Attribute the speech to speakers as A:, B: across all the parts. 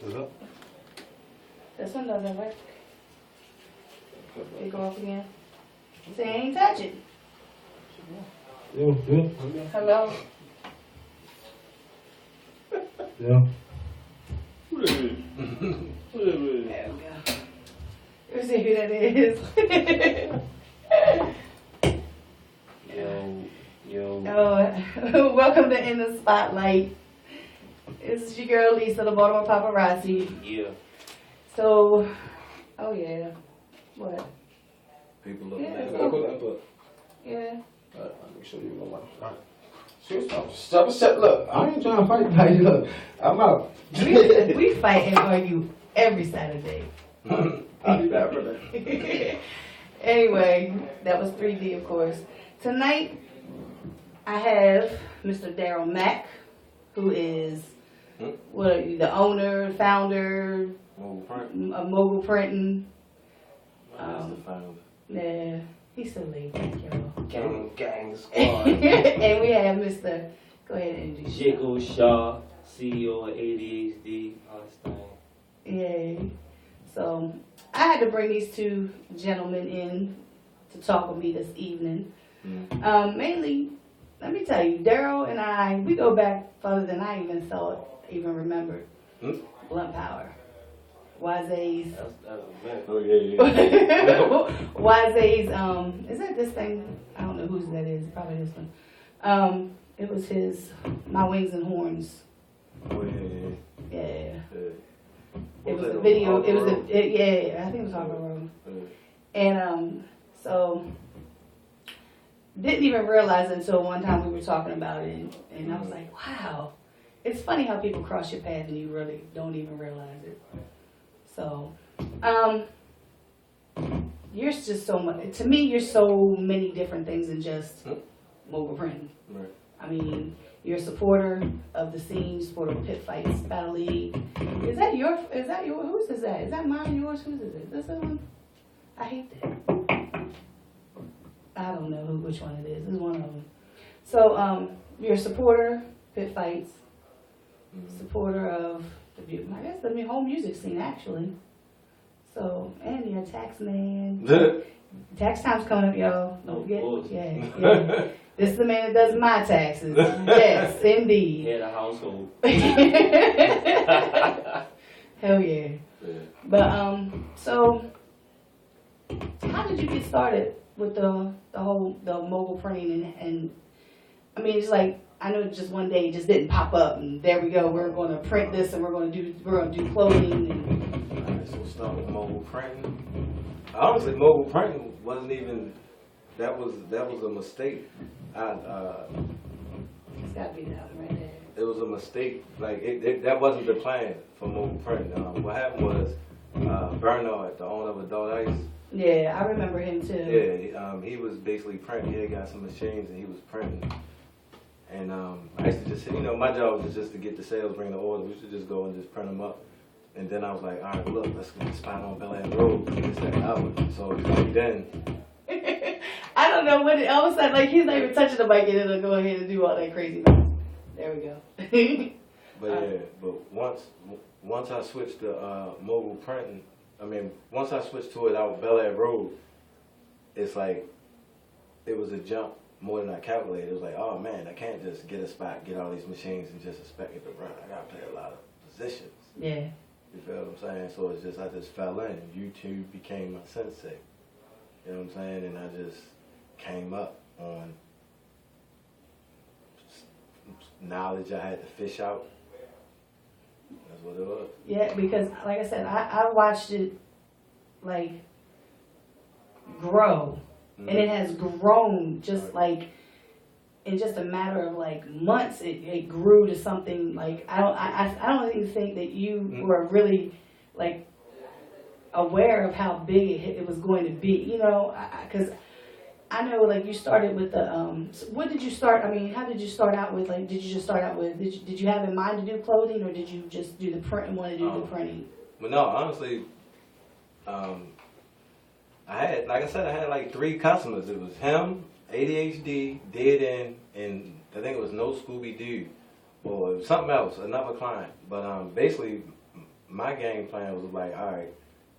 A: Is it?
B: This one doesn't work. It go off again. Say, ain't touch it.
A: Yeah.
B: Hello?
A: Yeah.
B: There we go. Let's see who that is.
C: Yo.
B: Oh, welcome to In the Spotlight. This is your girl Lisa, the Baltimore Paparazzi.
C: Yeah.
B: So, oh yeah. What?
C: People looking
B: Yeah,
C: at
B: so-
C: it.
B: Yeah.
A: Let me show you what I'm look, I ain't trying to fight by you. Look, I'm out.
B: We fight and argue every Saturday.
A: I'll do that for that.
B: Anyway, that was 3D, of course. Tonight, I have Mr. Daryell Mack, who is what are you, the owner, founder
C: Mogul Print.
B: of Mogul Printing.
C: That's the founder.
B: Yeah, he's so laid back, y'all.
C: Gang squad.
B: And we have Mr. Go ahead and introduce yourself.
C: Jayco Shah, CEO of ADHD, all this thing.
B: Yeah. So I had to bring these two gentlemen in to talk with me this evening. Mainly, let me tell you, Daryell and I, we go back further than I even remembered. Blunt Power. Waze's.
C: That's a man. Oh, yeah.
B: Waze's, is that this thing? I don't know whose that is. Probably this one. It was his, My Wings and Horns.
C: Oh, yeah.
B: Yeah.
C: What
B: It was
C: that,
B: a video.
C: Harbor
B: It was
C: Road?
B: yeah. I think it was Harbor Road. And so didn't even realize it until one time we were talking about it, and I was like, wow. It's funny how people cross your path and you really don't even realize it. So, you're just so much. To me, you're so many different things than just Mogul Printing.
C: Right.
B: I mean, you're a supporter of the scene, supporter of Pit Fights, Battle League. Is that your, whose is that? Is that mine, yours, whose is it? This one? I hate that. I don't know which one it is. It's one of them. So, you're a supporter, Pit Fights, supporter of the whole music scene, actually. So, and you're a tax man. Tax time's coming up, y'all. Don't forget. Yeah. This is the man that does my taxes. Yes, indeed.
C: Head of household.
B: Hell yeah. But so how did you get started with the Mogul Printing and I mean, it's like, I know just one day it just didn't pop up and there we go, we're going to print this and we're going to do clothing and
C: Alright, so we'll start with Mogul Printing. Honestly, Mogul Printing wasn't even, that was a mistake.
B: it's got to be that one right there.
C: It was a mistake. Like that wasn't the plan for Mogul Printing. What happened was Bernard, the owner of Adult Ice.
B: Yeah, I remember him too.
C: Yeah, he was basically printing. He had got some machines and he was printing. And I used to just, my job was just to get the sales, bring the orders. We should just go and just print them up. And then I was like, all right, look, let's get a spot on Bel Air Road. This, that, and other. So like then.
B: I don't know what all of a sudden, like he's not even touching the mic and it'll go ahead and do all that crazy noise. There we go.
C: But yeah, but once I switched to Mogul Printing, once I switched to it out Bel Air Road, it's like, it was a jump more than I calculated. It was like, oh man, I can't just get a spot, get all these machines and just expect it to run. I gotta play a lot of positions.
B: Yeah.
C: You feel what I'm saying? So it's just, I just fell in. YouTube became my sensei. You know what I'm saying? And I just came up on knowledge I had to fish out. That's what it was.
B: Yeah, because like I said, I watched it like grow, and it has grown just like in just a matter of like months. It grew to something like I don't even think that you were really like aware of how big it was going to be. Because I know, like, you started with the, what did you start, how did you start out with, like, did you just start out with, did you have in mind to do clothing, or did you just do the print and want to do the printing?
C: But no, honestly, I had, like I said, I had like 3 customers. It was him, ADHD, Dead End, and I think it was No Scooby Doo, or something else, another client. But basically, my game plan was like, all right,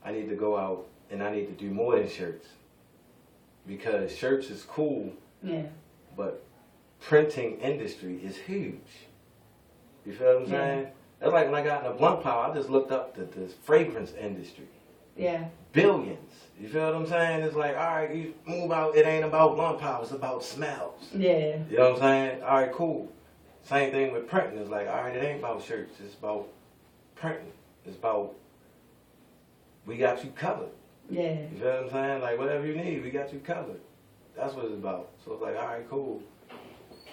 C: I need to go out and I need to do more than shirts. Because shirts is cool,
B: Yeah.
C: but printing industry is huge. You feel what I'm saying? That's like when I got in the blunt power, I just looked up the fragrance industry.
B: Yeah.
C: Billions. You feel what I'm saying? It's like, all right, you move out, it ain't about blunt power, it's about smells.
B: Yeah.
C: You know what I'm saying? All right, cool. Same thing with printing. It's like, all right, it ain't about shirts, it's about printing. It's about, we got you covered.
B: Yeah.
C: You feel what I'm saying? Like, whatever you need, we got you covered. That's what it's about. So it's like, all right, cool.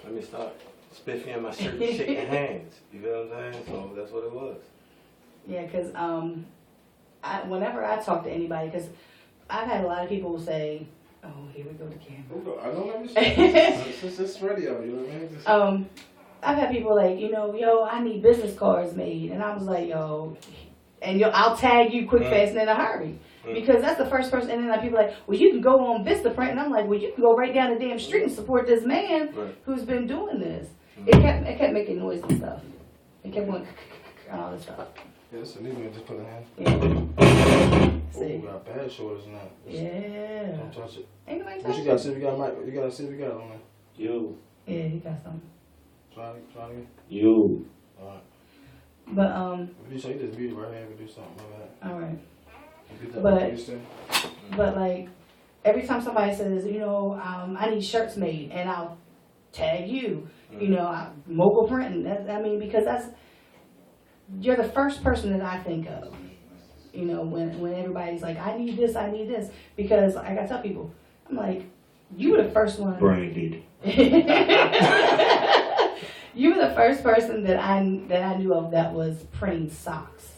C: Let me start spiffing my shirt and shaking hands. You feel what I'm saying? So that's what it was.
B: Yeah, because whenever I talk to anybody, because I've had a lot of people say, oh, here we go to camera.
A: I don't understand. Since it's radio, you know what I mean?
B: I've had people like, yo, I need business cards made. And I was like, yo, and I'll tag you quick, fast, and in a hurry. Because that's the first person, and then like people like, well, you can go on Vistaprint, and I'm like, well, you can go right down the damn street and support this man who's been doing this. It kept making noise and stuff. It kept going and all this stuff.
A: Yeah, that's a new one. Just put it in.
B: Yeah.
A: Oh, we got bad shoulders now.
B: Yeah.
A: Don't touch it.
B: Ain't nobody
A: What
B: touching
A: you got? See if you got mic. You gotta see if you got it on there.
D: You.
B: Yeah, he got something.
A: Try again.
D: You.
A: Alright.
B: But
A: If you say you just muted right here, we do something like that.
B: all right.
A: You get that
B: But-
A: what you said?
B: But like every time somebody says, I need shirts made, and I'll tag you, Mogul printing. Because you're the first person that I think of. When everybody's like, I need this, because like I tell people, I'm like, you were the first one.
D: Branded.
B: You were the first person that I knew of that was printing socks.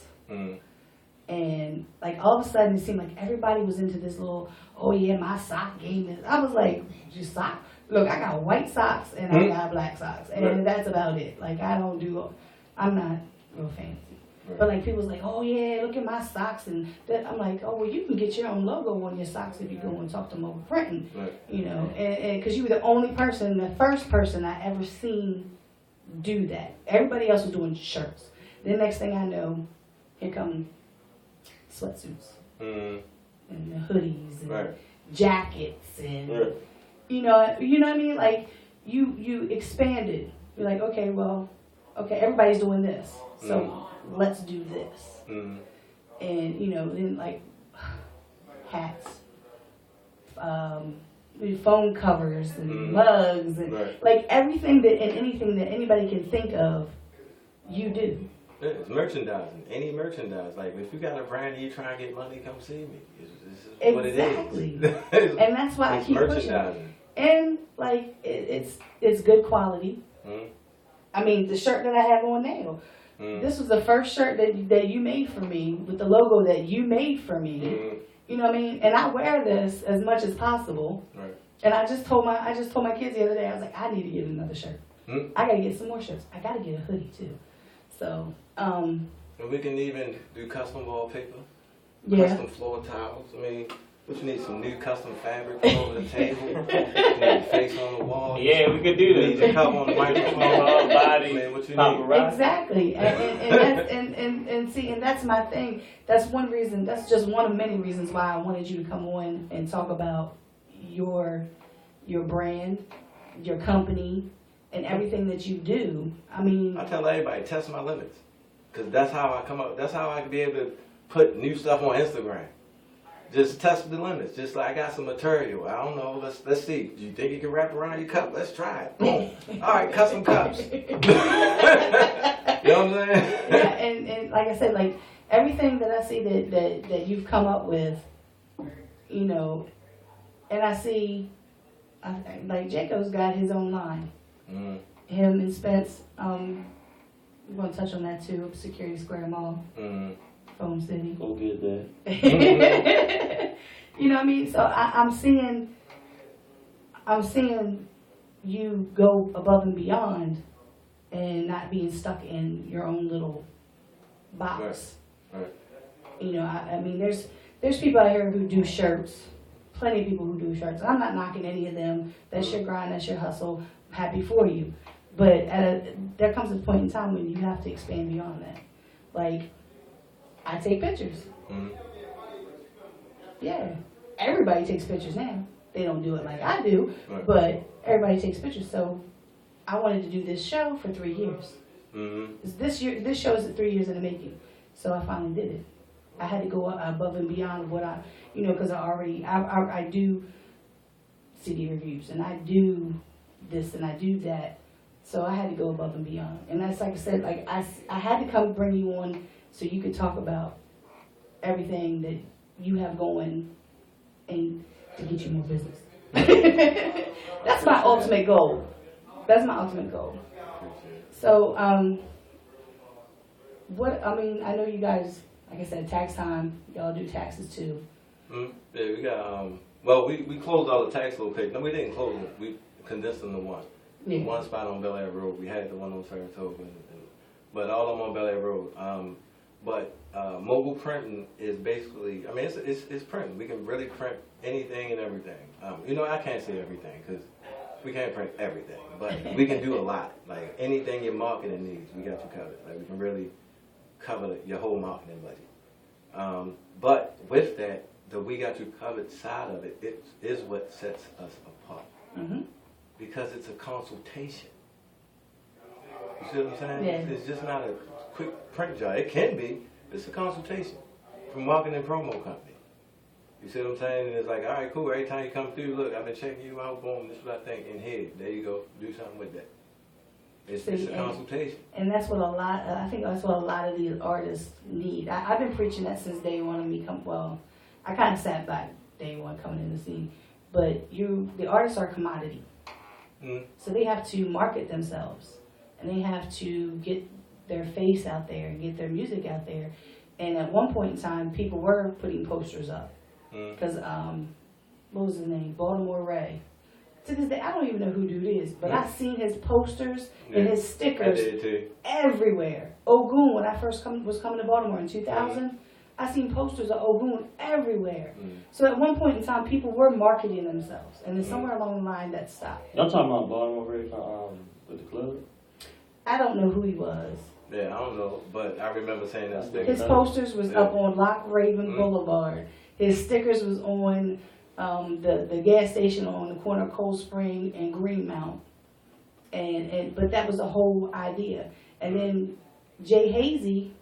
B: And like all of a sudden it seemed like everybody was into this little, oh yeah, my sock game is. I was like, you sock? Look, I got white socks and I got black socks, and that's about it. Like I'm not real fancy. But like people was like, oh yeah, look at my socks, and that. I'm like, oh well, you can get your own logo on your socks if you go and talk to Mogul Printing, and because you were the first person I ever seen do that. Everybody else was doing shirts. Then next thing I know, here come sweatsuits and the hoodies and jackets and you know what I mean? Like you expanded. You're like, okay, everybody's doing this, so let's do this. And then like hats, phone covers and mugs and like everything and anything that anybody can think of, you do.
C: It's merchandising. Any merchandise. Like, if you got a brand and you try and get money, come see me. It's what it is.
B: Exactly. And that's why I keep pushing. And, like, it's good quality. I mean, the shirt that I have on now, this was the first shirt that you made for me with the logo that you made for me. You know what I mean? And I wear this as much as possible. Right. And I just told my kids the other day, I was like, I need to get another shirt. I got to get some more shirts. I got to get a hoodie, too. So,
C: and we can even do custom wallpaper, custom floor tiles. I mean, what you need, some new custom fabric over the table, you need a face on the wall.
D: Yeah, we could do this.
C: You need a cup on the microphone.
D: Body.
C: I mean, what you need.
B: Exactly. And that's my thing. That's one reason, that's just one of many reasons why I wanted you to come on and talk about your brand, your company, and everything that you do. I mean,
C: I tell everybody, test my limits, because that's how I come up. That's how I can be able to put new stuff on Instagram. Just test the limits. Just like I got some material. I don't know. Let's see. Do you think you can wrap around your cup? Let's try it. Boom. All right, custom cups. You know what I'm saying?
B: Yeah, and like I said, like everything that I see that you've come up with, and I see, like Jayco's got his own line. Him and Spence, we're going to touch on that too, Security Square Mall, Foam City.
D: Go get that.
B: You know what I mean? So I'm seeing you go above and beyond and not being stuck in your own little box.
C: Right.
B: I mean, there's people out here who do shirts, plenty of people who do shirts. I'm not knocking any of them. That's your grind, that's your hustle. Happy for you, but there comes a point in time when you have to expand beyond that. Like I take pictures.
C: Mhm.
B: Yeah. Everybody takes pictures now. They don't do it like I do,
C: Right.
B: but everybody takes pictures. So I wanted to do this show for 3 years.
C: Mhm.
B: This show is 3 years in the making. So I finally did it. I had to go above and beyond what I, because I do CD reviews and I do this and I do that. So I had to go above and beyond. And that's like I said, like I had to come bring you on so you could talk about everything that you have going and to get you more business. That's my ultimate goal. That's my ultimate goal. So, I know you guys, like I said, tax time, y'all do taxes too.
C: Yeah, we got, well, we closed all the tax locations. No, we didn't close them. We condensed them to one.
B: Yeah.
C: One spot on Bel Air Road. We had the one on Saratoga, but all of them on Bel Air Road. But Mogul printing is basically, I mean, it's printing. We can really print anything and everything. I can't say everything because we can't print everything, but we can do a lot. Like anything your marketing needs, we got you covered. Like we can really cover your whole marketing budget. But with that, the we got you covered side of it is what sets us apart.
B: Mm-hmm.
C: Because it's a consultation. You see what I'm saying?
B: Yeah.
C: It's just not a quick print job. It can be. It's a consultation from marketing and promo company. You see what I'm saying? And it's like, all right, cool. Every time you come through, look, I've been checking you out. Boom, this is what I think. And here, there you go. Do something with that. It's a consultation.
B: And that's what I think that's what a lot of these artists need. I've been preaching that since day one of me I kind of sat back day one coming in the scene. But the artists are a commodity.
C: Mm.
B: So they have to market themselves. And they have to get their face out there and get their music out there. And at one point in time, people were putting posters up. Because, what was his name? Baltimore Ray. To this day, I don't even know who dude is, but I've seen his posters and his stickers everywhere. Ogun, when I first was coming to Baltimore in 2000, I seen posters of Ogun everywhere. So at one point in time, people were marketing themselves. And then somewhere along the line, that stopped.
D: Y'all talking about Baltimore Ray with the club?
B: I don't know who he was.
C: Yeah, I don't know, but I remember saying that sticker.
B: His posters was up on Lock Raven Boulevard. His stickers was on the gas station on the corner of Cold Spring and Greenmount. But that was the whole idea. And then Jay Hazy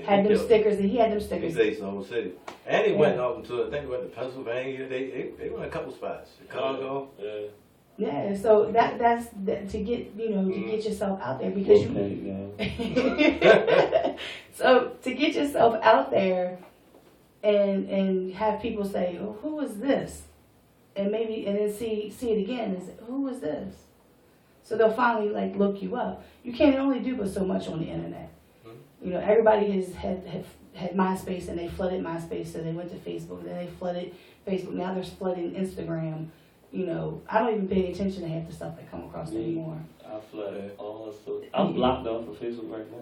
B: had them stickers, and he had them stickers.
C: He faced the whole city. And he went off into, I think he went to Pennsylvania. They went a couple spots. Chicago.
D: Yeah.
B: Yeah, so that's to get to get yourself out there because so to get yourself out there and have people say, oh, who is this? And then see it again and say, who is this? So they'll finally look you up. You can't only do but so much on the internet. Everybody has had MySpace and they flooded MySpace, so they went to Facebook, and then they flooded Facebook. Now they're flooding Instagram. I don't even pay attention to half the stuff that come across anymore.
D: I flooded all sorts. I'm blocked off of Facebook right now.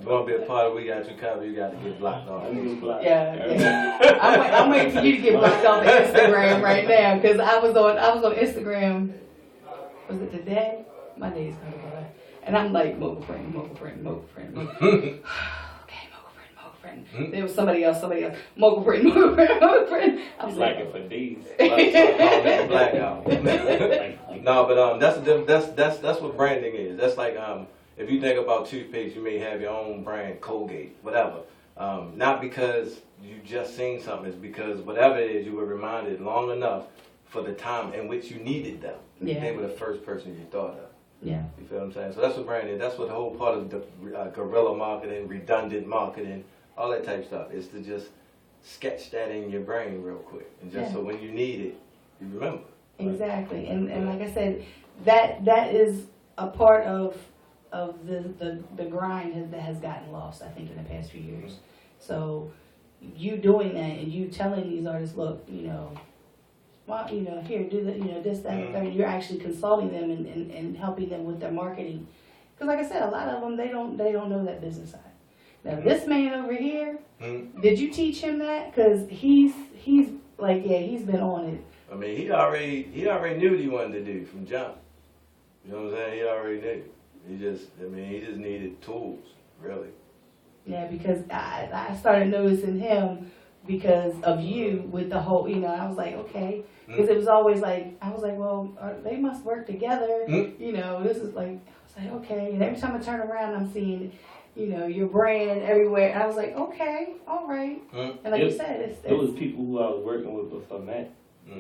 C: You want to be a part of We Got You Covered, you got to get blocked off.
B: Yeah. I'm waiting for you to get blocked off of Instagram right now because I was on Instagram. Was it today? My day's gonna go by. And I'm like, Mogul print. Okay, Mogul print. There was somebody else. Mogul print. I was
D: like it for days.
C: Blackout. No, but that's what branding is. That's like if you think about toothpaste, you may have your own brand, Colgate, whatever. Not because you just seen something, it's because whatever it is, you were reminded long enough for the time in which you needed them.
B: Yeah.
C: They were the first person you thought of.
B: Yeah.
C: You feel what I'm saying? So that's what branding is. That's what the whole part of the guerrilla marketing, redundant marketing, all that type of stuff is to just sketch that in your brain real quick. And just so when you need it, you remember.
B: Exactly. And like I said, that is a part of the grind that has gotten lost, I think, in the past few years. So you doing that and you telling these artists, look, well, here, do that, this, that, and third. You're actually consulting them and helping them with their marketing. Because like I said, a lot of them, they don't know that business side. Now, this man over here, did you teach him that? Because he's like, he's been on it.
C: I mean, he already knew what he wanted to do from jump. You know what I'm saying? He already knew. He just needed tools. Really?
B: Yeah, because I started noticing him because of you with the whole, I was like, okay. Because it was always like, I was like, well, they must work together. This is like, I was like, okay. And every time I turn around, I'm seeing, your brand everywhere. And I was like, okay, all right. And like you said,
D: it was people who I was working with before Mack.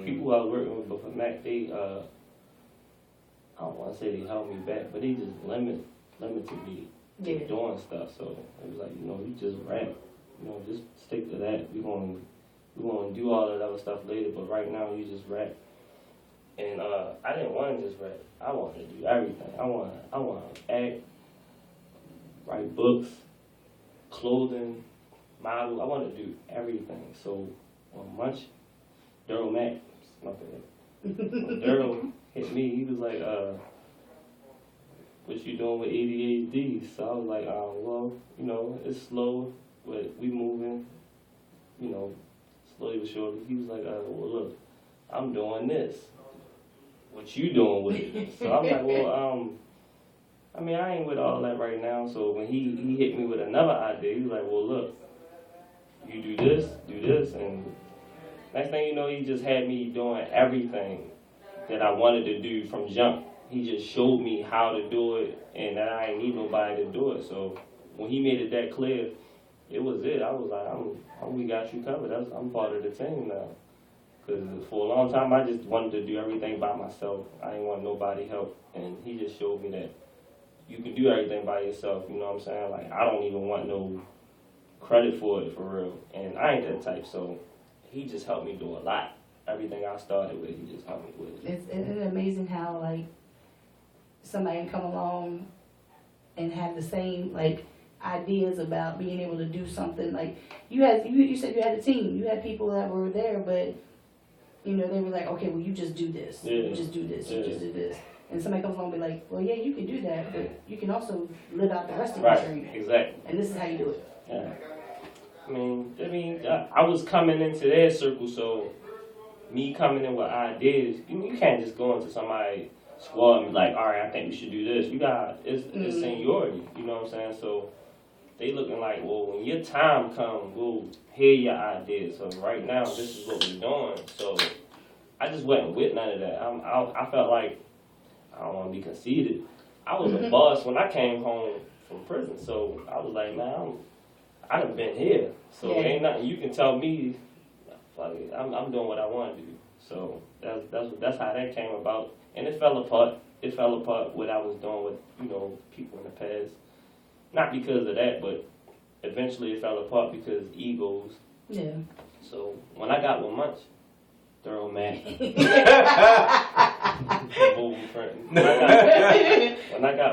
D: People who I was working with before Mack, they, I don't want to say they held me back, but they just limited me to doing stuff. So it was like, you just rap. Just stick to that. We're gonna do all that other stuff later, but right now you just rap. And I didn't want to just rap. I wanted to do everything. I want to act, write books, clothing, model. I want to do everything. So on Daryell Mack, when Daryell hit me, he was like, what you doing with ADHD? So I was like, well, it's slow, but we moving, slowly but surely. He was like, well, look, I'm doing this. What you doing with it? So I'm like, well, I ain't with all that right now. So when he hit me with another idea, he was like, well, look, you do this, and next thing you know, he just had me doing everything that I wanted to do from jump. He just showed me how to do it, and that I ain't need nobody to do it. So when he made it that clear, it was it. I was like, we got you covered. I'm part of the team now. Because for a long time, I just wanted to do everything by myself. I didn't want nobody help, and he just showed me that you can do everything by yourself. You know what I'm saying? Like, I don't even want no credit for it, for real. And I ain't that type, so he just helped me do a lot. Everything I started with, he just helped me with it.
B: Isn't it amazing how, like, somebody can come along and have the same, like, ideas about being able to do something. Like, you said you had a team. You had people that were there, but, they were like, okay, well, you just do this.
D: Yeah.
B: You just do this. You just do this. And somebody comes along and be like, well, yeah, you can do that, but you can also live out the rest of your dream.
D: Right, exactly.
B: And this is how you do it.
D: Yeah. I was coming into their circle, so me coming in with ideas, you can't just go into somebody's squad and be like, all right, I think we should do this. It's seniority, you know what I'm saying? So they looking like, well, when your time comes, we'll hear your ideas. So right now, this is what we're doing. So I just wasn't with none of that. I felt like, I don't want to be conceited. I was a boss when I came home from prison. So I was like, man, I done been here. So ain't nothing you can tell me. Like, I'm doing what I want to do. So that's how that came about. And it fell apart. It fell apart what I was doing with, people in the past. Not because of that, but eventually it fell apart because egos.
B: Yeah.
D: So when I got with Munch, Daryell Mack,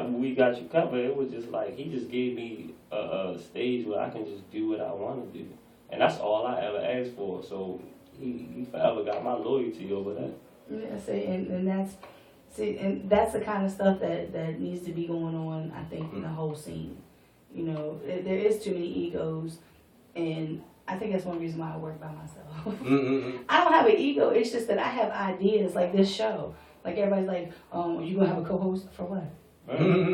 D: when we got you covered, it was just like, he just gave me a stage where I can just do what I want to do. And that's all I ever asked for. So he forever got my loyalty over that.
B: Yeah, and that's the kind of stuff that needs to be going on, I think, in the whole scene. There is too many egos, and I think that's one reason why I work by myself. I don't have an ego. It's just that I have ideas like this show. Like, everybody's like, are you going to have a co-host for what?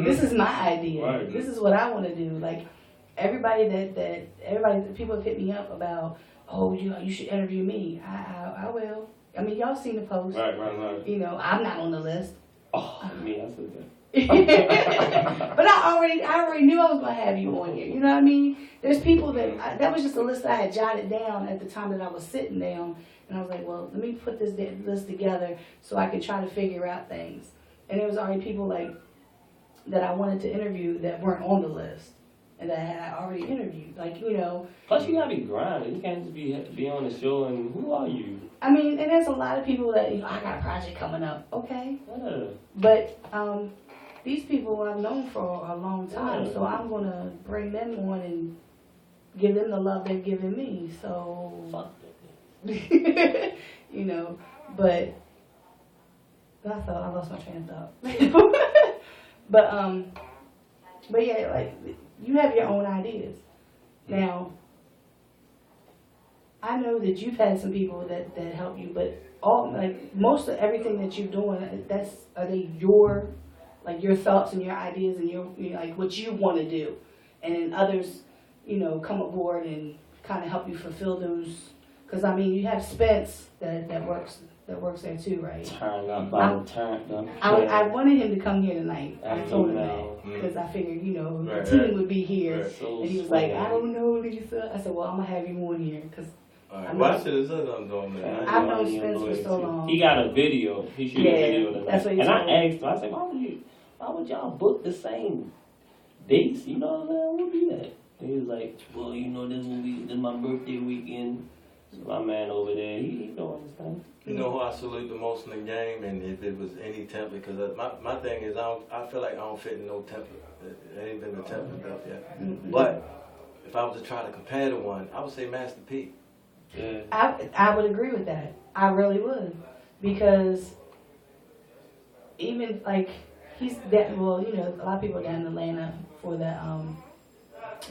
B: This is my idea.
D: Right.
B: This is what I want to do. Like, people have hit me up about, oh, you should interview me. I will. I mean, y'all seen the post.
D: Right.
B: I'm not on the list.
D: Oh, me, I said that.
B: But I already knew I was going to have you on here. You know what I mean? There's people that was just a list I had jotted down at the time that I was sitting down. And I was like, well, let me put this list together so I can try to figure out things. And there was already people that I wanted to interview that weren't on the list. And that I had already interviewed.
D: Plus, you gotta be grinding. You can't just be on the show and who are you?
B: I mean, and there's a lot of people that, I got a project coming up. Okay.
D: Yeah.
B: But these people I've known for a long time, so I'm going to bring them on and give them the love they've given me. So,
D: Fuck
B: that. But I thought I lost my train of thought. But yeah, like, you have your own ideas. Now, I know that you've had some people that help you, but most of everything that you're doing, are they your thoughts and your ideas and your like what you want to do? and then others, you know, come aboard and kind of help you fulfill those. Because I mean, you have Spence that works there too, right?
D: Turn up, bottle turned up.
B: I wanted him to come here tonight. I told him
D: know.
B: that because I figured, you know,
C: Right,
B: the team
C: right.
B: would be here,
C: Right.
D: So
B: and he was like,
D: sweet.
B: I don't know, Lisa. I said, well, I'm gonna have you on here because
C: Alright, well, I should have said something to him, man.
B: I've known Spence for so long.
D: He got a video. He shoot
B: Yeah,
D: a video tonight.
B: that's what he
D: and
B: told
D: I
B: me.
D: asked him, I said, why would y'all book the same dates? You know what I'm saying? We'll do that. And he was like, well, you know, this is my birthday weekend. So my man over there, he doing his thing.
C: You know who I salute the most in the game, and if it was any template, because my thing is I feel like I don't fit in no template. It ain't been a template built yet.
B: Mm-mm.
C: But if I was to try to compare to one, I would say Master P.
D: Yeah.
B: I would agree with that. I really would. Because even like he's that well, you know, a lot of people down in Atlanta for the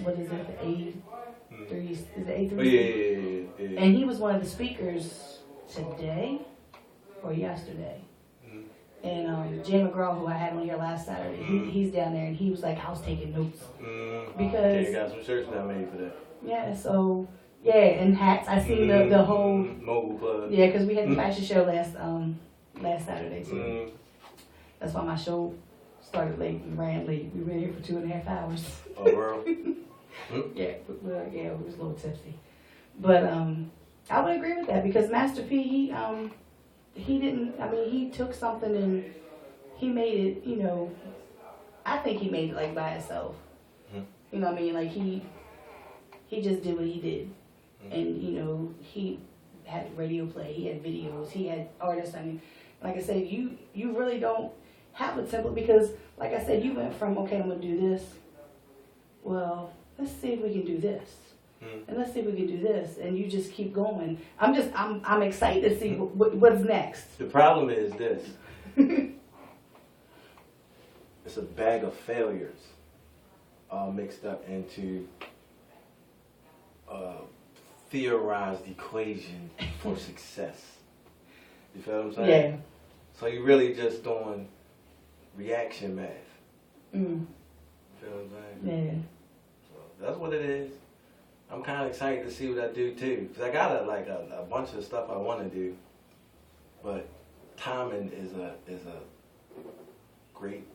B: what is it, the A3 is it A3?
C: Oh yeah.
B: And he was one of the speakers today or yesterday. And Jay McGraw, who I had on here last Saturday, he's down there and he was like, I was taking notes. Because
C: you got some shirts now made for that.
B: yeah, so yeah, and hats. I seen the whole
C: Mogul Club.
B: yeah, because we had the fashion show last Saturday too.
C: Mm.
B: That's why my show started late and ran late. We were here for 2.5 hours.
C: Oh, world.
B: Yeah, we was a little tipsy, but I would agree with that because Master P he didn't. I mean, he took something and he made it. You know, I think he made it like by itself. You know what I mean? Like he just did what he did. And, you know, he had radio play, he had videos, he had artists. I mean, like I said, you really don't have a template because, like I said, you went from, okay, I'm going to do this. Well, let's see if we can do this. And let's see if we can do this. And you just keep going. I'm excited to see what's next.
C: The problem is this. It's a bag of failures all mixed up into theorized equation for success. You feel what I'm saying?
B: Yeah.
C: So you really just doing reaction math. You feel what I'm saying?
B: Yeah.
C: So that's what it is. I'm kind of excited to see what I do too, because I got a bunch of stuff I want to do, but timing is a great,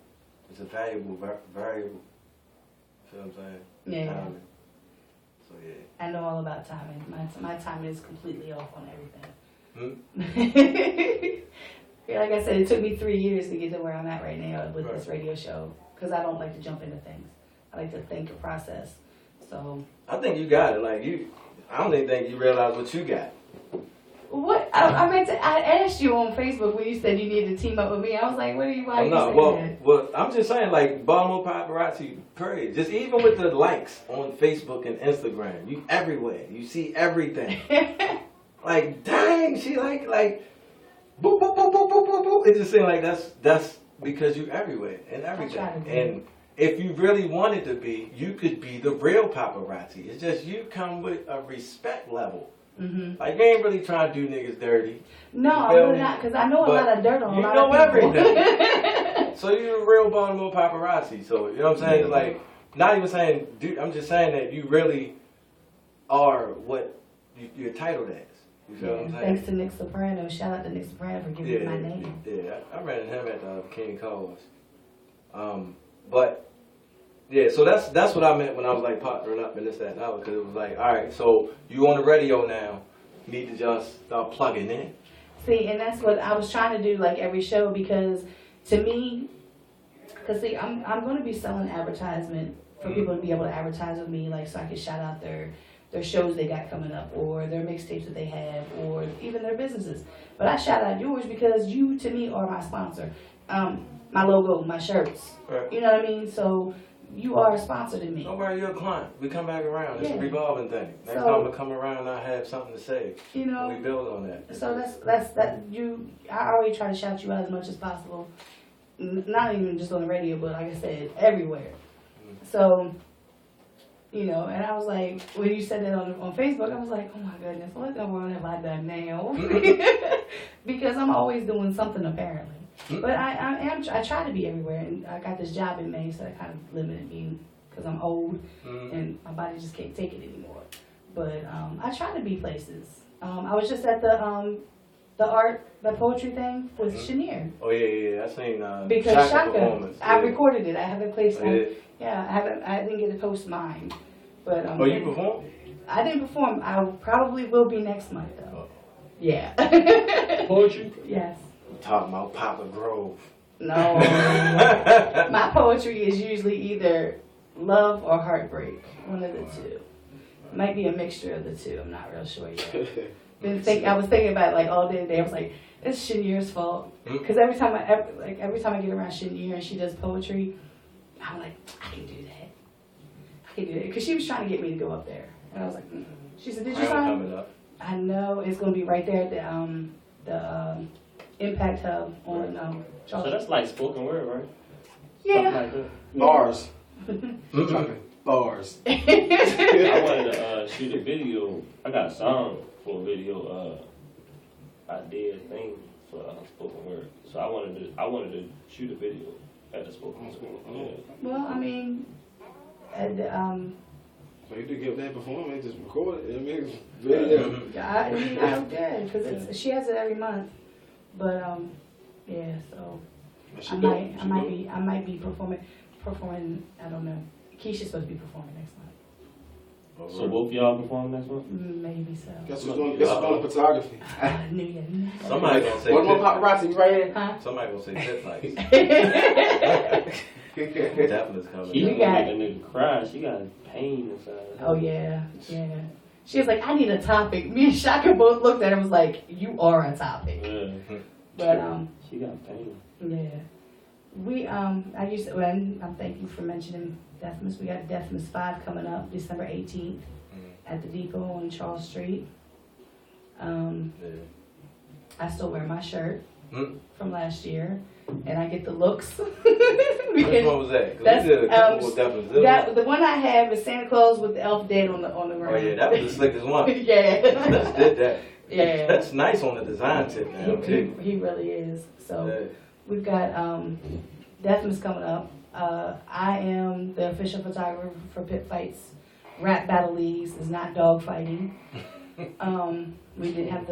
C: it's a valuable variable. You feel what I'm saying?
B: Yeah.
C: Timing. So yeah.
B: I know all about timing. My timing is completely off on everything. Like I said, it took me 3 years to get to where I'm at right now with this radio show because I don't like to jump into things. I like to think and process. So
C: I think you got it. Like I don't even think you realize what you got.
B: what I asked you on Facebook when you said you needed to team up with me. I was like, why are you saying that?
C: Well, I'm just saying, like, Baltimore paparazzi, period. Just even with the likes on Facebook and Instagram, you everywhere. You see everything. Like, dang, she like, boop, boop, boop, boop, boop, boop, boop. It just seems like that's because you everywhere and everything. And if you really wanted to be, you could be the real paparazzi. It's just you come with a respect level. Like, you ain't really trying to do niggas dirty.
B: No, I'm really not, because I know a lot of dirt on a lot of people.
C: You know everything. So you're a real Baltimore paparazzi. So, you know what I'm saying? It's like, not even saying, dude, I'm just saying that you really are what you're titled as. You feel what I'm saying?
B: Thanks to Nick Soprano. Shout out to Nick Soprano for giving me my name.
C: Yeah, I ran into him at King Cause. But yeah, so that's what I meant when I was like partnering up and this, that, and that, because it was like, all right, so you on the radio now, you need to just start plugging in.
B: See, and that's what I was trying to do, like every show, because to me, because see, I'm going to be selling advertisement for people to be able to advertise with me, like so I can shout out their shows they got coming up, or their mixtapes that they have, or even their businesses. But I shout out yours because you, to me, are my sponsor. My logo, my shirts.
C: Right.
B: You know what I mean? So you are a sponsor to me.
C: Don't worry, you're a client. We come back around. It's a revolving thing. Next
B: So,
C: time we come around, I have something to say.
B: You know,
C: and we build on that.
B: so that's you. I always try to shout you out as much as possible. Not even just on the radio, but like I said, everywhere. So, you know, and I was like, when you said that on Facebook, I was like, oh my goodness, what in the world have I done now? Because I'm always doing something apparently. But I try to be everywhere, and I got this job in May, so that kind of limited me because I'm old and my body just can't take it anymore. But I try to be places. I was just at the poetry thing with Chenier.
C: Oh yeah. I seen
B: Because
C: Shaka
B: Shaka,
C: performance.
B: I recorded it. I haven't placed it.
C: Yeah.
B: I didn't get to post mine. But
C: Oh, you performed?
B: I didn't perform. I probably will be next month though. Yeah.
D: Poetry?
B: Yes.
C: I'm talking about Papa Grove.
B: No. My poetry is usually either love or heartbreak. One of the two. It might be a mixture of the two. I'm not real sure yet. I was thinking about it like all day today. I was like, it's Shenier's fault. Because every time I get around Chenier and she does poetry, I'm like, I can do that. Because she was trying to get me to go up there. And I was like, She said, did you sign? I know. It's going to be right there at the Impact Hub on
D: So that's like spoken word, right?
B: Yeah.
D: Like that.
A: Bars. Bars.
D: I wanted to shoot a video. I got a song for a video. I did a thing for spoken word. So I wanted to shoot a video at the spoken word. Yeah.
B: Well, I mean,
A: So you do give that performance, just record it. I mean, video.
B: I did because she has it every month. But yeah, so I might be performing. I don't know. Keisha's supposed to be performing next month.
D: So both of y'all perform next month?
B: Maybe so.
A: Guess who's doing photography?
B: I knew you.
C: Somebody gonna say
A: One more paparazzi right here.
B: Huh?
C: Somebody gonna say pit fights.
A: Definitely.
C: Definitely coming.
D: She
B: We
D: gonna
B: got-
D: make a nigga cry. She got pain inside.
B: Oh yeah. She was like, I need a topic. Me and Shaka both looked at her and was like, you are a topic.
D: Yeah.
B: But
D: She got pain.
B: yeah. I'm thank you for mentioning Deafmas. We got Deafmas 5 coming up December 18th at the Depot on Charles Street. I still wear my shirt from last year, and I get the looks.
C: Which one was that? 'Cause
B: That's,
C: we did a couple of definitely.
B: the one I have is Santa Claus with the elf dead on the ground.
C: Oh yeah, that was the slickest one.
B: Yeah.
C: Let's did that.
B: Yeah.
C: That's nice on the design tip now too.
B: He really is. So
C: Yeah.
B: we've got Deafmas coming up. I am the official photographer for Pit Fights. Rap Battle Leagues is not dog fighting. We did have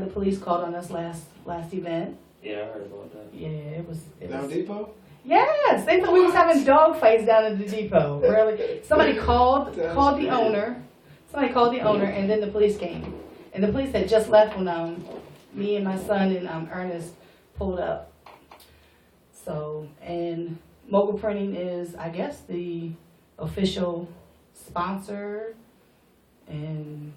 B: the police called on us last event.
D: Yeah, I heard about that.
B: Yeah, it was.
A: Down Depot?
B: Yes, they thought we was having dog fights down at the depot. Really? Somebody called the owner. Somebody called the owner, and then the police came. And the police had just left when me and my son and Ernest pulled up. So, and Mogul Printing is, I guess, the official sponsor and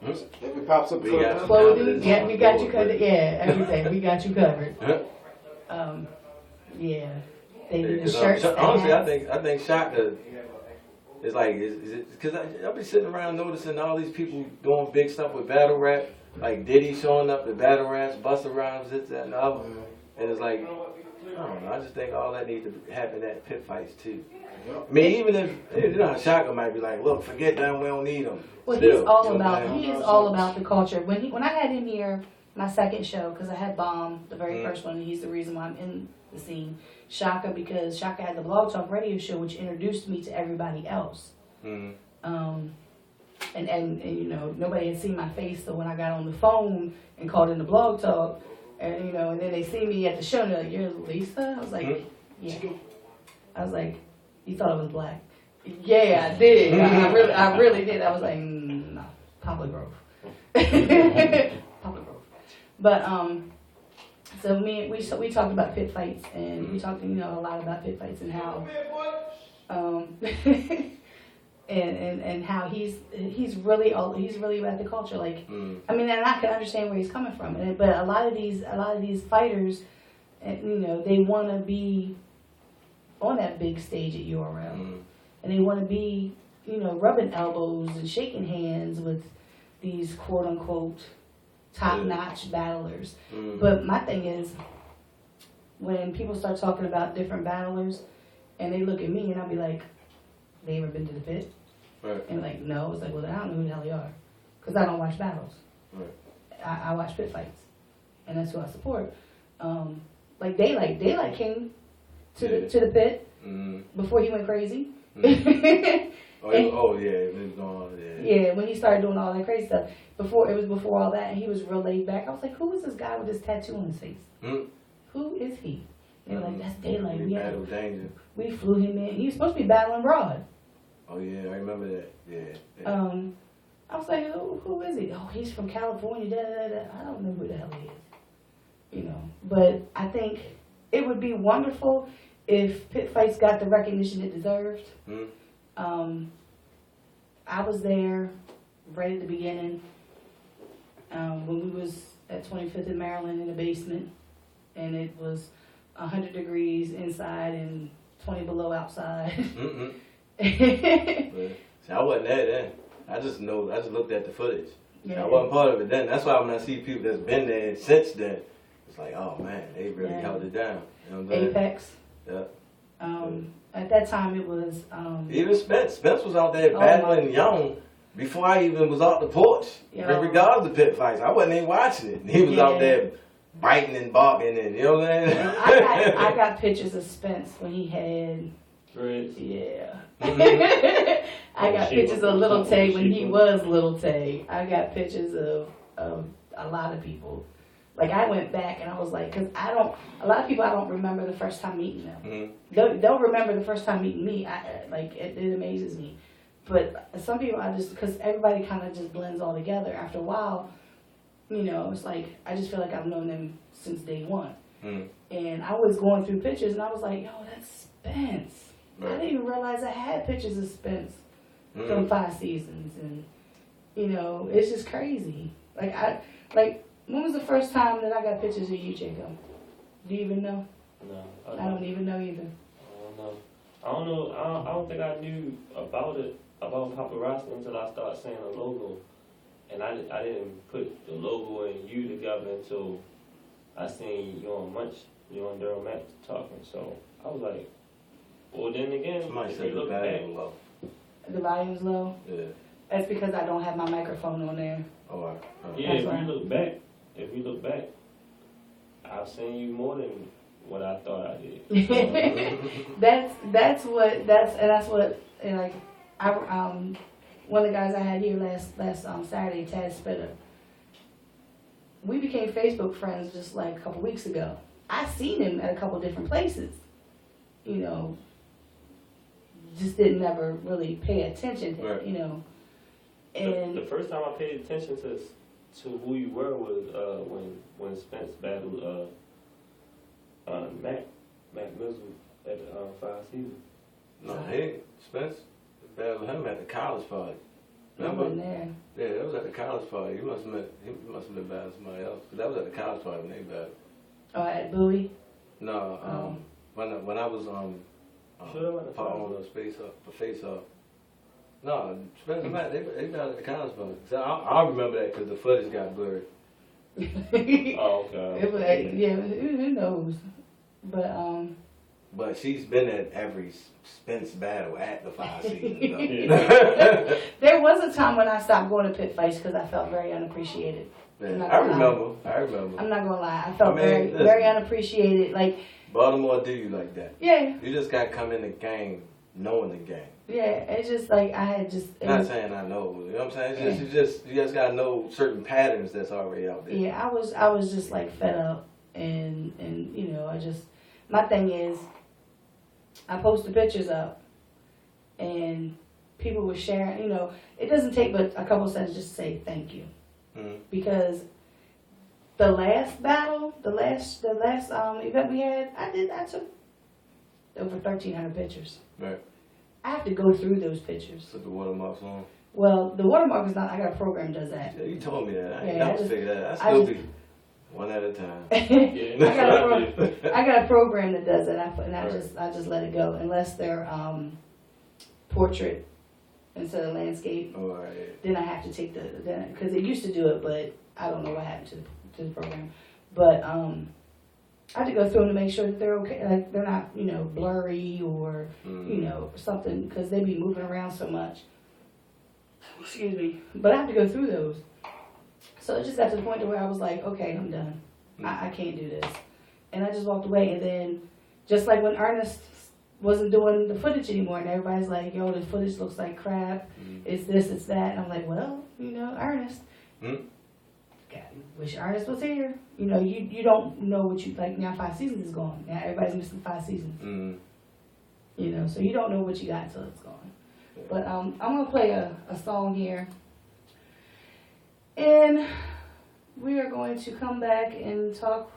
A: If it pops up,
C: We got you.
B: clothing. Yeah, we got you covered. Yeah, everything. We got you covered. Yeah, they do the shirts.
C: Honestly,
B: and
C: I think Shaka is like, is it because I'll be sitting around noticing all these people doing big stuff with battle rap, like Diddy showing up with battle raps, Busta Rhymes, this, that, and the other. And it's like, I don't know, I just think all that needs to happen at Pit Fights too. I mean, even if, you know, Shaka might be like, look, forget that, we don't need them.
B: Well,
C: Still,
B: he is all
C: you know what I'm
B: about.
C: saying?
B: He is all about the culture. When I had him here, my second show, because I had Bomb, the very first one, and he's the reason why I'm in the scene. Shaka, because Shaka had the Blog Talk radio show, which introduced me to everybody else. And you know, nobody had seen my face, so when I got on the phone and called in the Blog Talk, and you know, and then they see me at the show, and they're like, "You're Lisa?" I was like, "Yeah." I was like, "You thought I was black?" Yeah, I did. I really did. I was like, "No, Poplar Grove." Poplar Grove. But so we talked about pit fights, and we talked, you know, a lot about pit fights and how and how he's really about the culture. Like, I mean, and I can understand where he's coming from. But a lot of these fighters, you know, they want to be on that big stage at URL, and they want to be, you know, rubbing elbows and shaking hands with these quote unquote top-notch battlers. But my thing is, when people start talking about different battlers, and they look at me, and I'll be like, "They ever been to the pit?"
C: Right.
B: And like, no. It's like, well, I don't know who the hell they are, because I don't watch battles.
C: Right.
B: I watch pit fights, and that's who I support. Like Daylight came to the pit, before he went crazy.
C: Oh yeah, it was going.
B: Yeah, when he started doing all that crazy stuff. Before all that, and he was real laid back. I was like, who is this guy with this tattoo on his face? Who is he? They were like, that's Daylight. We flew him in. He was supposed to be battling Rod.
C: Oh yeah, I remember that. Yeah.
B: I was like, who is he? Oh, he's from California. Da, da, da. I don't know who the hell he is. You know, but I think it would be wonderful if pit fights got the recognition it deserved. I was there right at the beginning when we was at 25th in Maryland in the basement, and it was 100 degrees inside and 20 below outside.
C: See, I wasn't there then. I just looked at the footage. Yeah. I wasn't part of it then. That's why when I see people that's been there since then, it's like, oh man, they really held it down. You know what I'm saying?
B: Apex.
C: Yeah.
B: At that time it was
C: even Spence was out there battling Young before I even was off the porch. Regardless of pit fights, I wasn't even watching it. He was out there biting and barking, and you know what I'm saying.
B: I got pictures of Spence when he had
D: dreads.
B: Yeah. I got pictures of Little Tay when he was Little Tay. I got pictures of a lot of people. Like, I went back and I was like, because a lot of people I don't remember the first time meeting them. They'll remember the first time meeting me. It amazes me. But some people because everybody kind of just blends all together. After a while, you know, it's like, I just feel like I've known them since day one. And I was going through pictures and I was like, yo, that's Spence. Right. I didn't even realize I had pictures of Spence from 5 seasons. And, you know, it's just crazy. When was the first time that I got pictures of you, Jayco? Do you even know?
D: No.
B: I don't even know either.
D: I don't know. I don't think I knew about paparazzi until I started seeing the logo. And I didn't put the logo and you together until I seen you on Daryell Mack talking. So I was like, well, then again,
C: somebody
D: if
C: said
D: you look
C: the
D: back,
C: volume low.
B: The volume's low?
C: Yeah.
B: That's because I don't have my microphone on there.
C: Oh, all right.
D: Yeah, if you look back, I've seen you more than what I thought I did.
B: That's what one of the guys I had here last Saturday, Tad Spitter. We became Facebook friends just like a couple weeks ago. I seen him at a couple different places. You know, just didn't ever really pay attention to him, you know. And
D: the first time I paid attention to who you were was when Spence battled Mack Mizzle at the 5 season.
C: No, Spence battled him at the college party.
B: Remember? I wasn't there.
C: Yeah, that was at the college party. He must have been battling somebody else. But that was at the college party when they battled.
B: Oh, at Bowie?
C: No, when I was on Face Off. No, Spence and Matt, they battled at the college party. So I remember that because the footage got blurred.
D: Oh, okay.
B: Who knows?
C: But she's been at every Spence battle at the 5 seasons.
B: There was a time when I stopped going to pit fights because I felt very unappreciated.
C: Man, I remember.
B: I'm not gonna lie. I felt very unappreciated. Like,
C: Baltimore do you like that?
B: Yeah.
C: You just gotta come in the game knowing the game.
B: Yeah, it's just like I had just.
C: Not saying I know, you know what I'm saying? You just gotta know certain patterns that's already out there.
B: Yeah, I was just like fed up, and you know, my thing is, I post the pictures up, and people were sharing. You know, it doesn't take but a couple sentences just to say thank you, because the last battle, the last event we had, I took over 1,300 pictures.
C: Right.
B: I have to go through those pictures.
C: Put the watermarks on.
B: Well, the watermark is not. I got a program that does that.
C: Yeah, you told me that. I ain't never figured that. I still be one at a time.
B: I got a program that does it. I just let it go unless they're portrait instead of landscape.
C: Oh, right.
B: Then I have to take because it used to do it, but I don't know what happened to the program. But I have to go through them to make sure that they're okay, like they're not, you know, blurry or, you know, something, because they be moving around so much. Excuse me. But I have to go through those. So it just got to the point where I was like, okay, I'm done. I can't do this. And I just walked away. And then, just like when Ernest wasn't doing the footage anymore, and everybody's like, yo, the footage looks like crap. It's this, it's that. And I'm like, well, you know, Ernest. God, wish Ernest was here. You know, you don't know what you like. Now 5 seasons is gone. Now everybody's missing 5 seasons. You know, so you don't know what you got until it's gone. But I'm gonna play a song here, and we are going to come back and talk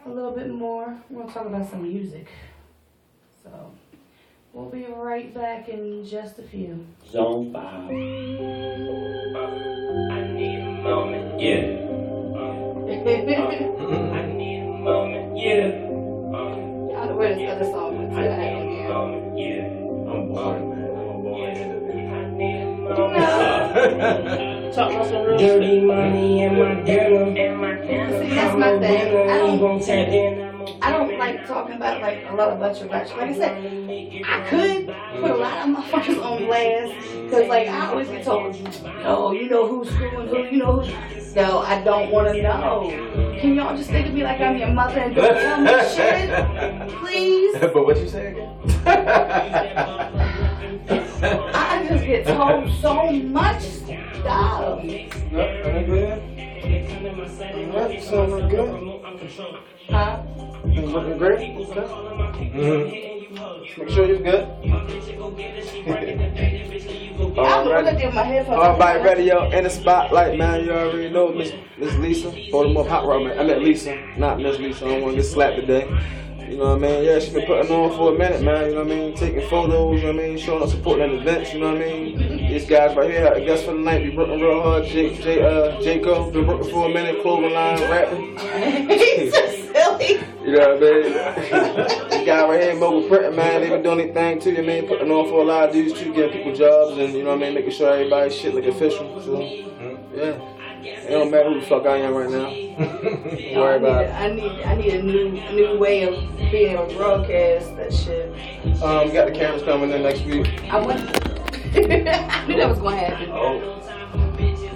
B: a little bit more. We're gonna talk about some music. So we'll be right back in just a few.
D: Zone 5. I need a moment, yeah. I need a moment, yeah.
B: I don't know where this other song went.
D: I need a moment, yeah. I'm bored, man. I'm bored. I need a moment. Talk about some real dirty money in my denim.
B: See, that's my thing. I don't like talking about like a lot about your Like I said, I could put a lot of motherfuckers on blast because like I always get told, no, you know who's screwing who, you know who. No, I don't want to know. Can y'all just think of me like I'm your mother and don't tell me shit, please?
C: But what you say again?
B: I just get told so much stuff.
A: Sound good?
B: Huh?
A: Looking great? Make sure you're good.
B: I'm gonna do my headphones.
A: Alright, radio in the spotlight, man. You already know Miss Lisa. Baltimore Pop Rock, man. I met Lisa, not Miss Lisa. I don't want to get slapped today. You know what I mean? Yeah, she been putting on for a minute, man. You know what I mean? Taking photos, you know what I mean? Showing up, supporting at events, you know what I mean? These guys right here, I guess for the night, be working real hard. Jayco, been working for a minute, clothing line, rapping.
B: He's so silly.
A: You know what I mean? This guy right here, Mogul printing, man, they been doing their thing too, you know what I mean? Putting on for a lot of dudes too, getting people jobs and, you know what I mean? Making sure everybody's shit look official. So, yeah. It don't matter who the fuck I am right now. Don't worry about it.
B: I need a new way of being able to broadcast that shit.
A: We got the cameras coming in next week.
B: I knew that was gonna happen.
A: Oh.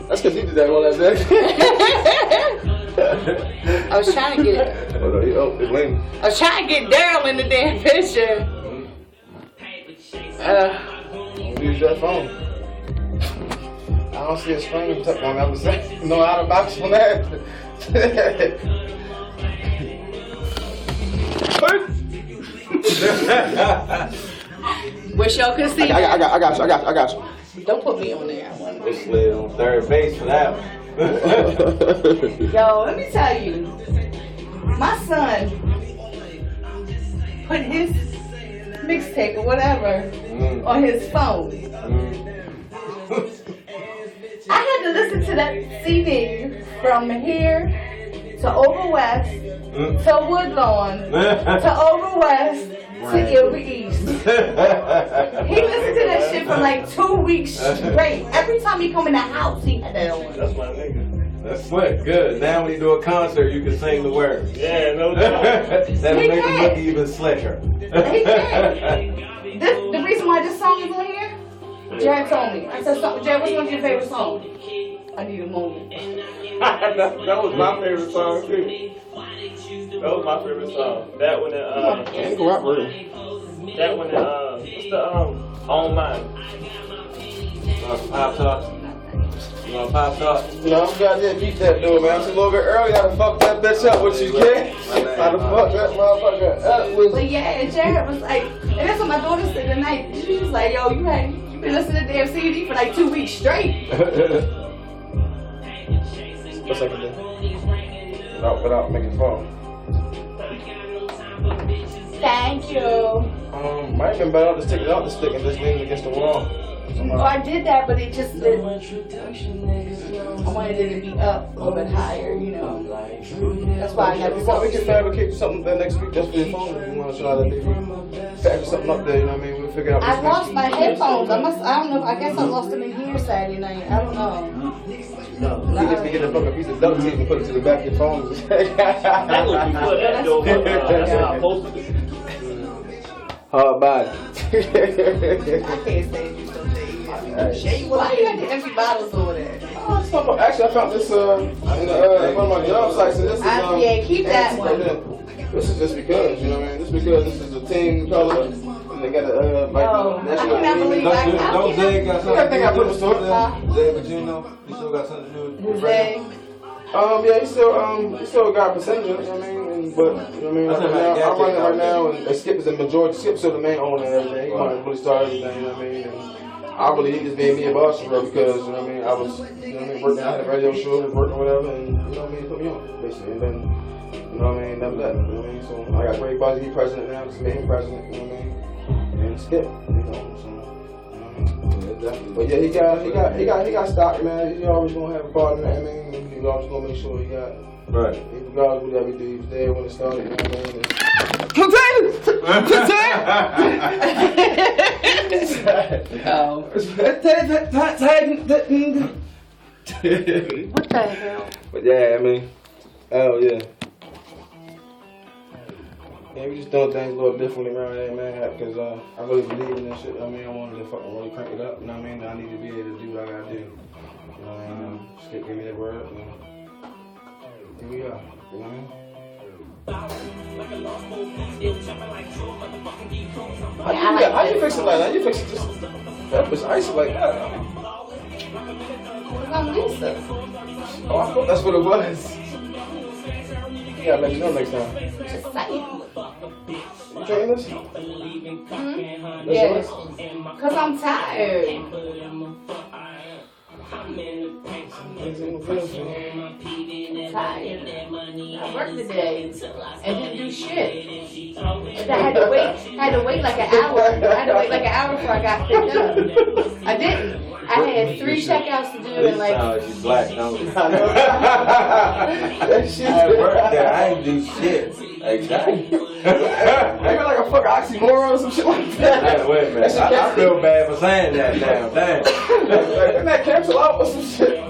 A: That's because he did that all that day.
B: I was trying to get it.
A: Oh, it's lame.
B: I was trying to get Daryell in the damn picture.
A: Don't use that phone. I don't see a screen tucked on the other side. No out of box on that.
B: Wish y'all could see.
A: I got you.
B: Don't put me on there.
C: We slid on third base for that one.
B: Yo, let me tell you. My son put his mixtape or whatever on his phone. I had to listen to that CD from here to over west to Woodlawn to over west to Erie East. He listened to that shit for like 2 weeks straight. Every time he come in the house, he had that on.
C: That's my nigga. That's slick. Good. Now when you do a concert, you can sing the words.
D: Yeah, no doubt.
C: That'll make him look even slicker.
B: He can. The reason why this song is on here, Jared told me. I said, Jared, what's one of your favorite songs? I need a moment.
D: that was my favorite song too. That was my favorite song. That one that one what's the On Mine?
C: Pop Talk. You want Pop Talk?
A: No, I'm goddamn beat that dude, man. It's a little bit early. How to fuck that bitch up with you, kid? How to fuck that motherfucker up with
B: But yeah, and Jared was like, and that's what my daughter said tonight. She was like, yo, you've been listening to damn CD for like 2 weeks straight.
A: What's I can do? Without making fun.
B: Thank you.
A: Might have been better to stick it out, to stick and just lean against the wall.
B: Oh, I did that, but it just didn't. I wanted it to be up a little bit higher, you know. That's why I got this.
A: We can fabricate something there next week just for your phone if you want to try that, baby. Fabricate something up there, you know what I mean? We'll figure it out.
B: I lost my headphones. I don't know. I guess I lost them in here Saturday night. I don't know.
A: No, you just be getting a fucking piece of duct tape and put it to the back of your phone.
D: That was before that though. That's how I posted it.
A: Hard body.
B: I can't stand you so why you got the empty bottles over there?
A: Actually, I found this in one of my job sites. This is,
B: yeah, keep that one.
A: This is just because, you know what I mean? This is because this is a team color. They got a
B: I cannot believe
C: Don't Zay got something?
A: I think I put the story there.
C: Zay Virginia, he still got something to do with
B: Who's that?
A: Yeah, he still got a percentage, you know what I mean? But, you know what I mean? Right now, I'm running right now, and Skip is the majority. Skip's still the main owner and everything. He wanted to really start everything, you know what I mean? And I really, he just made me a boss for her because, you know what I mean? I was, you know what I mean, working, I had a radio show, working or whatever, and, you know what I mean? He put me on, basically. And then, you know what I mean? That was that, you know what I mean? So I got Ray Buzzy, he president now, just made him president, you know what I mean? And Skip, you know, so. But yeah, he got stock, man. He always gonna have a part in that, I mean. He always gonna make sure he got.
C: Right.
A: Regardless of whatever he did, he was there when it started, you know what I mean?
B: What the hell?
A: But yeah, I mean, oh yeah. Yeah, we just doing things a little differently around here, man, because I really believe in this shit. I mean, I wanted to fucking really crank it up, you know what I mean? I need to be able to do what I gotta do. You know what I mean? Skip gave me that word, and here we are, you know what I mean? How you fix it like that? You fix it just peppers, ice like that.
B: I'm Lisa.
A: Oh, I thought that's what it was. You gotta let me know next time.
B: Just saying.
A: You trying this?
B: Yes. Because I'm tired. Tired. I worked today and didn't do shit. And I had to wait like an hour. I had to wait like an hour before I got picked up. I didn't. I had 3 checkouts to do and like.
C: She's black, don't you?
A: That shit.
C: I worked there. I ain't do shit. Exactly.
A: Maybe like a fucking oxymoron or some shit like that.
C: Hey, wait a minute. I feel bad for saying that damn thing.
A: Didn't that cancel out or some shit?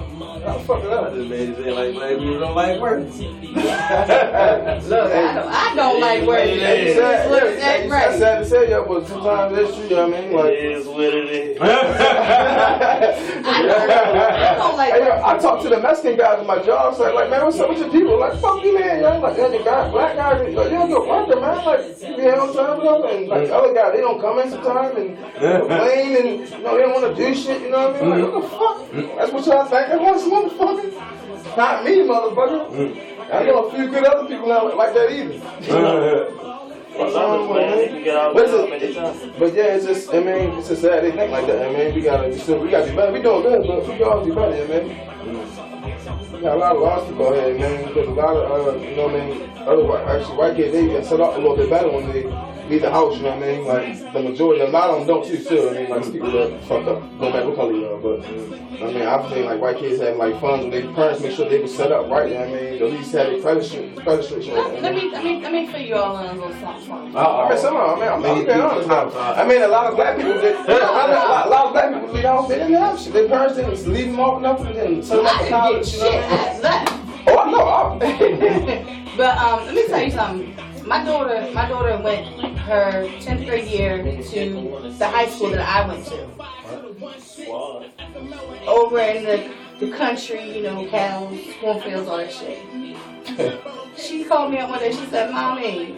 A: I fucked it
C: I
A: up.
C: just made it seem like black people don't like work.
B: Look, I don't like working. That's right.
A: It's sad to say, yo, but sometimes that's true, you know what I mean? Like,
D: It is what it is.
B: I don't like
A: hey, yo, I
B: working.
A: talked to the Mexican guys at my job, so like, man, what's up with your people? Like, fuck you, man. Yo, like, the guy, black guys, like, you're a good worker, man. Like, you be here on time, you know, and like, the other guys, they don't come in sometimes and complain and, you know, they don't want to do shit, you know what I mean? Like, what the fuck? That's what y'all think they want, motherfucker? Not me, motherfucker. I know a few good other people now like that either. But yeah, it's just, I mean, it's just sad they think like that. I mean, we gotta be better. We doing good, but we gotta be better, man. We got a lot of lost people out here, man. Because a lot of, you know what I mean, other white kids, they get set up a little bit better when they leave the house, you know what I mean? Like, the majority, a lot of them don't too, still. I mean, like, people that fucked up, no matter what color you are. But, I mean, I've seen, like, white kids having, like, funds when their parents make sure they were set up right, you know what I mean? At least have their credit restrictions.
B: Let me fill you all in a little something.
A: I mean, somehow, I'm being honest now. I mean, a lot of black people did. A lot of black people leave the house, they didn't have shit. Their parents didn't leave them off enough and then send them up to college, you know what I mean? Oh, I know.
B: But let me tell you something. My daughter went her 10th grade year to the high school that I went to. Over in the country, you know, cows, cornfields, all that shit. She called me up one day. She said, "Mommy,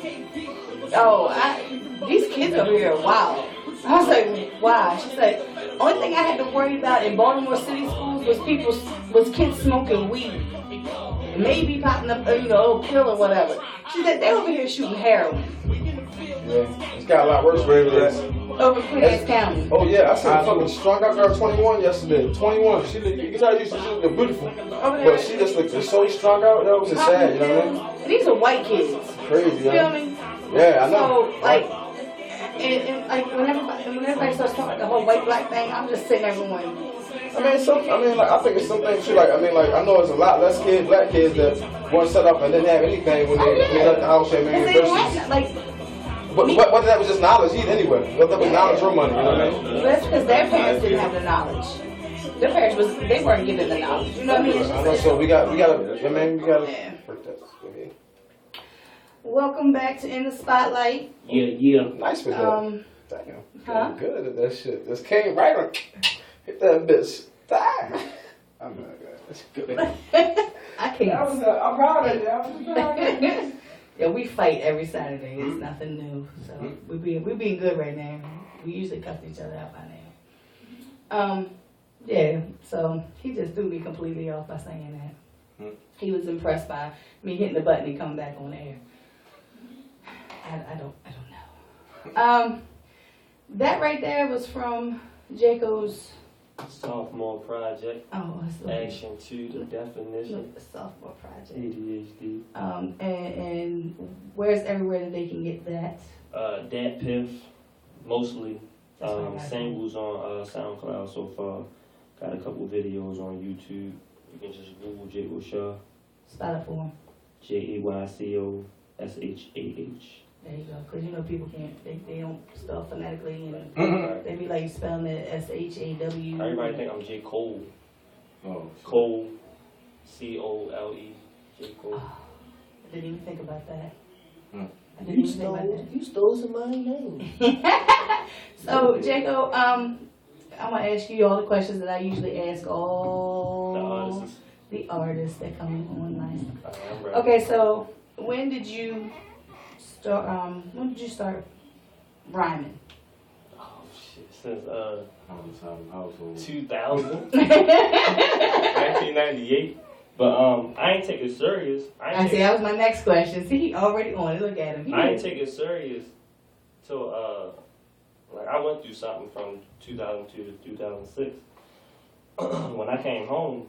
B: these kids over here are wild." I was like, "Why?" She said, "Only thing I had to worry about in Baltimore City schools was kids smoking weed, maybe popping up, a little pill or whatever." She said they over here shooting heroin.
A: Yeah, it's got a lot worse for everybody.
B: Over Queens County.
A: Oh yeah, I saw a fucking strung out girl, 21 yesterday. 21. She looked, you can tell she looked beautiful, but she just looked so strung out. That was sad, you know what I mean?
B: These are white kids.
A: Crazy,
B: You feel me?
A: Yeah, I know.
B: So like, and like when everybody starts talking about the whole white black thing, I'm just sitting there going.
A: I think it's something too. Like, I know it's a lot less kids, black kids that weren't set up and didn't have anything when they left the house and maybe But whether that was just knowledge, anyway. Whether that was knowledge or money, you know what I mean?
B: That's because their parents didn't have the knowledge. Their parents they weren't given the knowledge. You know what I mean?
A: I know. So we gotta.
B: Yeah.
A: Work that. Okay.
B: Welcome back to In the Spotlight.
D: Yeah.
A: Nice for that. Damn.
B: Huh?
A: Good at that shit. This came right on. Hit that bitch. Damn. I'm not good. That's good.
B: I can't.
A: I'm proud of you.
B: Yeah, we fight every Saturday. It's nothing new. So we being good right now. We usually cuss each other out by now. Yeah. So he just threw me completely off by saying that. He was impressed by me hitting the button and coming back on air. I don't know. That right there was from Jayco's
D: Sophomore project.
B: Oh, it's
D: Action 2, the definition.
B: the sophomore project.
D: ADHD.
B: And where's everywhere that they can get that?
D: Dat Piff, mostly.
B: That's what I got.
D: Singles on SoundCloud so far. Got a couple videos on YouTube. You can just Google Jayco Shah.
B: Spell it for them.
D: JAYCOSHAH.
B: There you go. Because you know people can't, they don't spell phonetically and they be like spelling it SHAW.
D: Everybody think I'm J. Cole.
C: Oh,
D: Cole. COLE. J. Cole.
B: I didn't even think about that. I didn't
E: You
B: even think about that.
E: stole somebody's name.
B: So, Jayco, I'm going to ask you all the questions that I usually ask all the artists that come on live. Okay, so when did you start rhyming?
D: Oh shit, since
C: household.
D: 2000, 1998. But I ain't take it serious.
B: I see, that was my next question. See, he already on it. Look at him.
D: I ain't take it serious till like I went through something from 2002 to 2006. When I came home,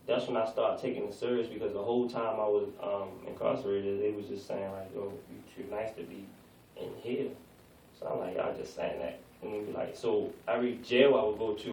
D: that's when I started taking it serious because the whole time I was incarcerated, they was just saying like, "Yo, you too nice to be in here." So I'm like, y'all just saying that, and they be like, so every jail I would go to.